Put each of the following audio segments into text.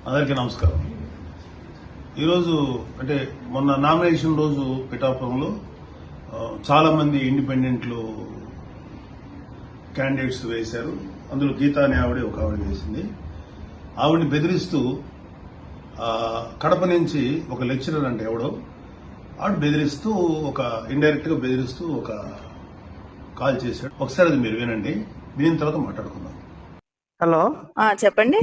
అందరికీ నమస్కారం. ఈరోజు అంటే మొన్న నామినేషన్ రోజు పిఠాపురంలో చాలా మంది ఇండిపెండెంట్లు క్యాండిడేట్స్ వేశారు. అందులో గీత అనే ఒక ఆవిడ వేసింది. ఆవిడని బెదిరిస్తూ కడప నుంచి ఒక లెక్చరర్ అంటే ఎవడో ఆవిడ బెదిరిస్తూ ఇండైరెక్ట్ గా బెదిరిస్తూ ఒక కాల్ చేశాడు. ఒకసారి అది మీరు వినండి, వినిన తర్వాత మాట్లాడుకుందాం. హలో, చెప్పండి.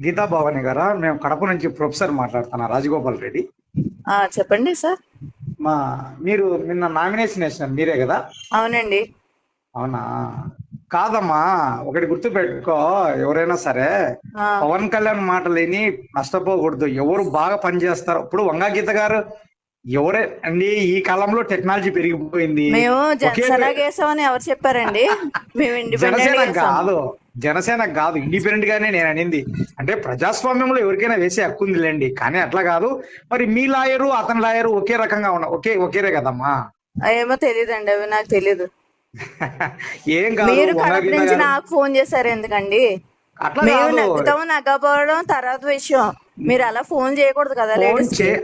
గీతా భవాని గారా? మేము కడప నుంచి ప్రొఫెసర్ మాట్లాడుతున్నా, రాజగోపాల్ రెడ్డి. చెప్పండి సార్. మీరు నిన్న నామినేషన్ వేసినారు, మీరే కదా? అవునండి. అవునా? కాదమ్మా, ఒకటి గుర్తు పెట్టుకో, ఎవరైనా సరే పవన్ కళ్యాణ్ మాటలు విని నష్టపోకూడదు. ఎవరు బాగా పనిచేస్తారు ఇప్పుడు వంగా గీత గారు ఎవరే అండి? ఈ కాలంలో టెక్నాలజీ పెరిగిపోయింది. మేము జనసేన వేసామని ఎవరు చెప్పారండి? మేము జనసేన కాదు, ఇండిపెండెంట్ గానే నేను అనింది. అంటే ప్రజాస్వామ్యంలో ఎవరికైనా వేసే హక్కు ఉందిలేండి, కానీ అట్లా కాదు. మరి మీ లాయరు అతని లాయరు ఒకే రకంగా ఒకేరే కదమ్మా? ఏమో తెలియదండి, అవి నాకు తెలీదు. ఏం కాదు. మీరు కడప నుంచి నాకు ఫోన్ చేశారు ఎందుకండి? మేము నగ్గుతాము నగ్గపోవడం తర్వాత విషయం. మీరు అలా ఫోన్ చేయకూడదు కదా.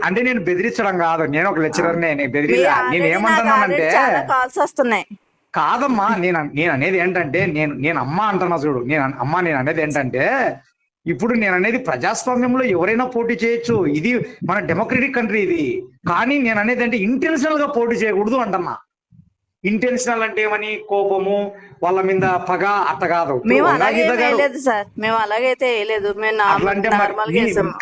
అంటే నేను బెదిరించడం కాదు, నేను ఒక లెక్చరర్. నేను ఏమంటున్నానంటే కాల్స్ వస్తున్నాయి. కాదమ్మా, నేను అనేది ఏంటంటే నేను అమ్మ అంటున్నా చూడు. నేను అనేది ఏంటంటే ఇప్పుడు నేను అనేది ప్రజాస్వామ్యంలో ఎవరైనా పోటీ చేయొచ్చు, ఇది మన డెమోక్రటిక్ కంట్రీ ఇది. కానీ నేను అనేది అంటే ఇంటెన్షనల్ గా పోటీ చేయకూడదు అంటున్నా. ఇంటెన్షనల్ అంటే ఏమని? కోపము, వాళ్ళ మీద పగ, అట్ట కాదు. మేము అలాగైతే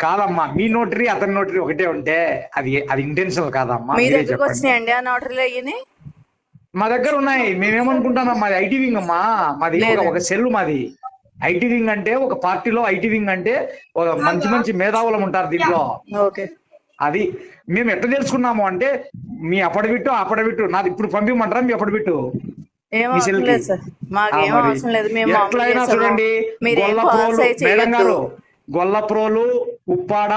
కాదమ్మా, మీ నోటరీ అతని నోటరీ ఒకటే ఉంటే అది ఇంటెన్షనల్ కాదమ్మా. మీ దగ్గరకు వచ్చినాయండి ఆ నోటరీలు అయ్యి? మా దగ్గర ఉన్నాయి. మేమేమనుకుంటున్నాం, మాది ఐటీ వింగ్ అమ్మా. మాది ఒక సెల్. మాది ఐటీ వింగ్ అంటే ఒక పార్టీలో ఐటీ వింగ్ అంటే ఒక మంచి మేధావులం ఉంటారు దీంట్లో. అది మేము ఎట్లా తెలుసుకున్నాము అంటే మీ అప్పడబిట్టు నాది ఇప్పుడు పంపిమంటారా? మీ అప్పడబిట్టు ఎట్లయినా చూడండి. గొల్లప్రోలు, ఉప్పాడ,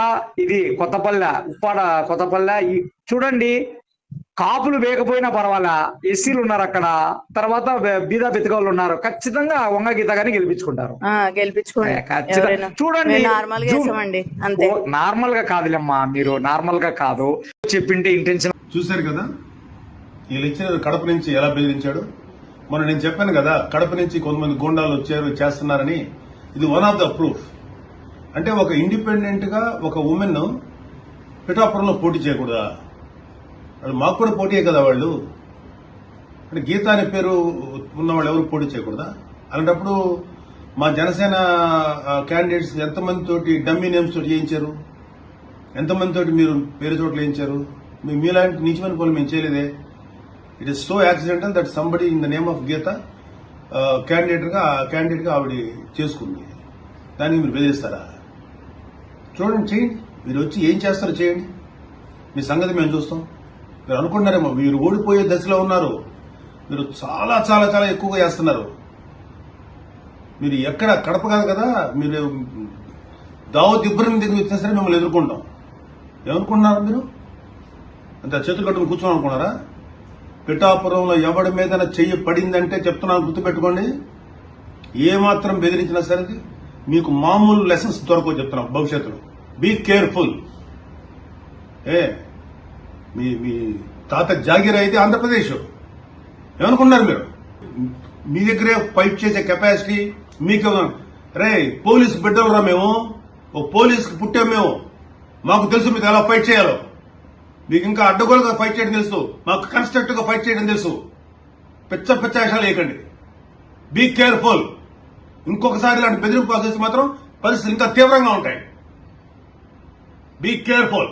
ఇది కొత్తపల్లె చూడండి. కాపులు వేయకపోయినా పర్వాలా, ఎస్సీలు ఉన్నారు అక్కడ, తర్వాత బీదా బెతకవాళ్ళు ఉన్నారు. ఖచ్చితంగా వంగ గీత గారిని గెలిపించుకుంటారు. చూడండి, నార్మల్ గా కాదులేమ్మా, మీరు నార్మల్ గా కాదు చెప్పింటే ఇంటెన్షన్. చూశారు కదా ఈ లెక్చరర్ కడప నుంచి ఎలా బెదిరించాడు. మొన్న నేను చెప్పాను కదా, కడప నుంచి కొంతమంది గూండాలు వచ్చారు చేస్తున్నారని. ఇది వన్ ఆఫ్ ద ప్రూఫ్. అంటే ఒక ఇండిపెండెంట్ గా ఒక ఉమెన్ పిఠాపురంలో పోటీ చేయకూడదా? మాకు కూడా పోటీయే కదా వాళ్ళు. అంటే గీత అనే పేరు ఉన్నవాళ్ళు ఎవరు పోటీ చేయకూడదా? అలాంటప్పుడు మా జనసేన క్యాండిడేట్స్ ఎంతమంది తోటి డమ్మీ నేమ్స్ తోటి చేయించారు, ఎంతమంది తోటి మీరు పేరు చోట్ల వేయించారు? మీలాంటి నీచమైన పనులు మేము చేయలేదే. It is so accidental that somebody in the name of Geetha candidate గా ఆవిడ చేసుకుంది. దానికి మీరు బెదిరిస్తారా? చూడండి, చేయండి. మీరు వచ్చి ఏం చేస్తారో చేయండి. మీ సంగతి మేము చూస్తాం. మీరు అనుకుంటున్నారేమో మీరు ఓడిపోయే దశలో ఉన్నారు. మీరు చాలా చాలా చాలా ఎక్కువగా చేస్తున్నారు. మీరు ఎక్కడ కడప కాదు కదా, మీరు దావత్ ఇబ్రహీం దగ్గర వచ్చినా సరే మిమ్మల్ని ఎదుర్కొంటాం. ఏమనుకుంటున్నారు మీరు? అంత చేతులు కట్టుకుని కూర్చోని అనుకున్నారా? పిఠాపురంలో ఎవడి మీద చెయ్యి పడిందంటే చెప్తున్నాను, గుర్తుపెట్టుకోండి. ఏమాత్రం బెదిరించినా సరే మీకు మామూలు లెసన్స్ దొరకవు చెప్తున్నాం భవిష్యత్తులో. Be careful. మీ తాత జాగీర్ అయితే ఆంధ్రప్రదేశ్. ఏమనుకున్నారు మీరు? మీ దగ్గరే ఫైట్ చేసే కెపాసిటీ మీకు. రే పోలీసు బిడ్డలురా మేము, ఓ పోలీసుకి పుట్టాం మేము. మాకు తెలుసు మీకు ఎలా ఫైట్ చేయాలో. మీకు ఇంకా అడ్డగోలుగా ఫైట్ చేయడం తెలుసు, మాకు కన్స్ట్రక్టివ్ గా ఫైట్ చేయడం తెలుసు. పిచ్చ విషయాలు వేయకండి. Be careful. ఇంకొకసారి ఇలాంటి బెదిరింపు చేసి మాత్రం పరిస్థితులు ఇంకా తీవ్రంగా ఉంటాయి. Be careful.